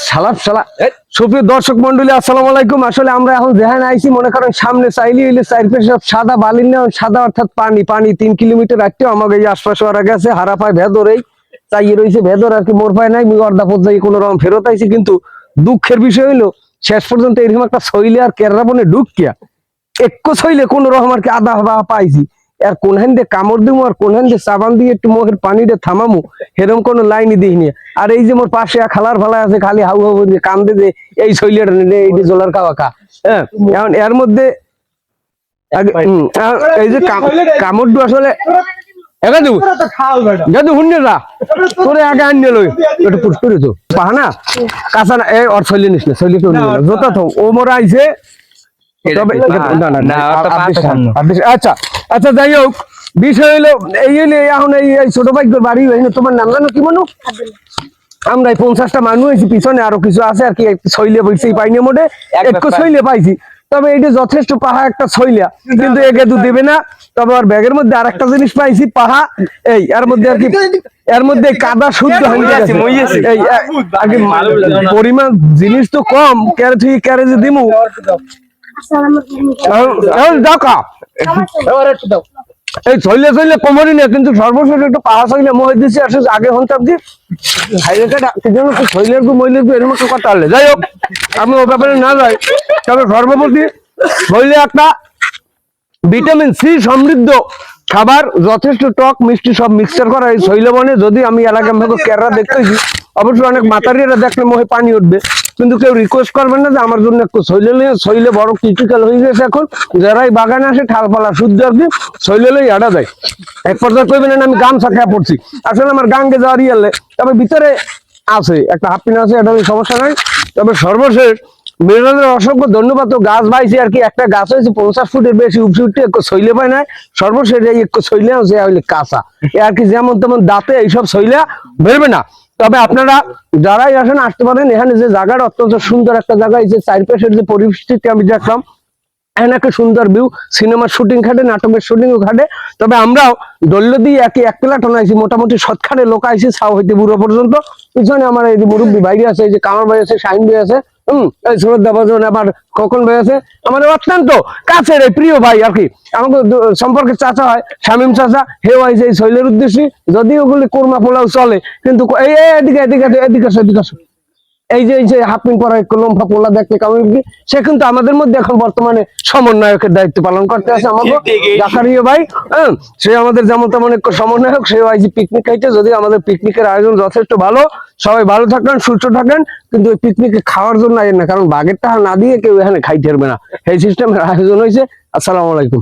সালাম সালাম সুপ্রিয় দর্শক মন্ডলী, আসসালামু আলাইকুম। আসলে আমরা এখন যেখানে আইছি মনে করেন সামনে চাইলে হইলে চারপাশে সব সাদা বালির না, সাদা অর্থাৎ পানি পানি 3 কিলোমিটার রাখতে আমাকে এই আশপাশে ওরা গেছে হারা পায় ভেদরেই চাইয়ে রয়েছে ভেদর আর কি মোর পায় নাই অর্ধা পর্যায়ে কোনো রকম ফেরত আইছি। কিন্তু দুঃখের বিষয় হইলো শেষ পর্যন্ত এরকম একটা শৈলে আর কেররা বনে ঢুকিয়া একটু শৈলে কোন রকম আর কি আধা হওয়া পাইছি। আর কোন হ্যান দিয়ে কামড় দিমু আর কোন হ্যান দিয়ে সাবান দিয়ে একটু মুখের পানিটা থামামু এরকম কোনো লাইনই দিইনি। আর এই যে মোর পাশে খালার ফালা আছে খালি হাউ হাউ দিয়ে কান্দে যে এই শৈলিয়াটা নিলে এই যে জোলার খাওয়া খা। হ্যাঁ, এখন এর মধ্যে এই যে কামড় আসলে তোরে আগে আন লই একটু পুষ করে তো পাহানা কাঁচা না এই ওর শৈলী নিস না শৈলী তো জোতা তো ও মোরা আইছে। আচ্ছা আচ্ছা, যাই হোক বিষয় হলো এই হইলে এখন এই ছোট ভাইগোর বাড়ি হইনি। তোমার নাম জানো কি মনু? আমরা 50টা মানুষ হয়েছি, পিছনে আরো কিছু আছে আর কি। শৈলে বলছি পাইনি মোটে একটু শৈলে পাইছি, তবে এইটা যথেষ্ট পাহা একটা শৈলা, কিন্তু একে দু দেবে না। তবে আর ব্যাগের মধ্যে আর একটা জিনিস পাইছি পাহা, এই এর মধ্যে আর কি এর মধ্যে কাদা শুদ্ধ হয়ে গেছে। এই পরিমাণ জিনিস তো কম, ক্যারেজে দিমু এই চলে চলে কমরি না, কিন্তু সর্বশেষ একটু পাহা চলে মহে দিচ্ছে আসলে আগে হন্তাম কি শৈলের মহিলের এরকম একটা কথা হলে। যাই হোক আমি ও ব্যাপারে না যাই, তবে সর্বপ্রতি শৈলে একটা ভিটামিন সি সমৃদ্ধ খাবার, যথেষ্ট টক মিষ্টি সব মিক্সচার করা এই শৈল বনে। যদি আমি এলাকা ভাবে কেররা দেখতেছি, অবশ্যই অনেক মাতারিরা দেখলে মোহে পানি উঠবে, কিন্তু কেউ রিকোয়েস্ট করবেন না যে আমার জন্য একটু শৈলে নিয়ে। শৈলে বড় ক্রিটিক্যাল হয়ে গেছে এখন, যারাই বাগানে আসে ঠালপালা শুদ্ধ আর কি শৈলে লই আড়া যায়। এক পর্যায়ে কইবেন না আমি গামছা খেয়া পড়ছি, আসলে আমার গাঙ্গে যাওয়ারই এলে। তবে ভিতরে আছে একটা হাফিন আছে, এটা সমস্যা নাই। তবে সর্বশেষ মেয়েদের অসংখ্য ধন্যবাদ। তো গাছ বাইছে আর কি, একটা গাছ হয়েছে 50 ফুটের বেশি উপসে উঠতে একটু শৈলে পায় না। সর্বশেষ এই একটু শৈলে আছে হইলে কাঁচা আর কি, যেমন তেমন দাঁতে এইসব শৈলা বেরবে না। তবে আপনারা যারাই আসেন আসতে পারেন। এখানে যে জায়গাটা অত্যন্ত সুন্দর একটা জায়গা, এই যে চারপাশের যে পরিস্থিতি আমি দেখলাম, এখানে একটা সুন্দর ভিউ, সিনেমার শুটিং খাটে, নাটকের শুটিংও খাটে। তবে আমরাও দল্য দিয়ে এক প্লাটন আইছি, মোটামুটি সৎখানে লোক আইছি ছাও হইতে বুড়ো পর্যন্ত। পিছনে আমার এই যে মুরব্বী বাইরে আছে, এই যে কামার ভাই আছে, শাহিন ভাই আছে, এই শ্রদ্ধা ভজন আবার খোকন ভাই আছে, আমাদের অত্যন্ত কাছের এই প্রিয় ভাই আর কি, আমাকে সম্পর্কে চাচা হয় শামীম চাচা। হেও আইছে এই শৈলের উদ্দেশ্যে। যদি ওগুলি কোরমা পোলাও চলে, কিন্তু এই এদিকে এদিকে এদিকে এদিকে এই যে হাফিং পরা লম্ফা পোলা দেখতে কেমন, সে কিন্তু আমাদের মধ্যে এখন বর্তমানে সমন্বয়কের দায়িত্ব পালন করতে আছে আমাকে জাকারিয়া ভাই। হ্যাঁ, সে আমাদের যেমন তেমন এক সমন্বয়ক। সেও আইজি পিকনিক খাইতে, যদি আমাদের পিকনিকের আয়োজন যথেষ্ট ভালো। সবাই ভালো থাকেন, সুস্থ থাকেন, কিন্তু ওই পিকনিকে খাওয়ার জন্য আইন না, কারণ বাগের টাকা না দিয়ে কেউ এখানে খাইতে পারবে না। এই সিস্টেমের আয়োজন হয়েছে। আসসালামু আলাইকুম।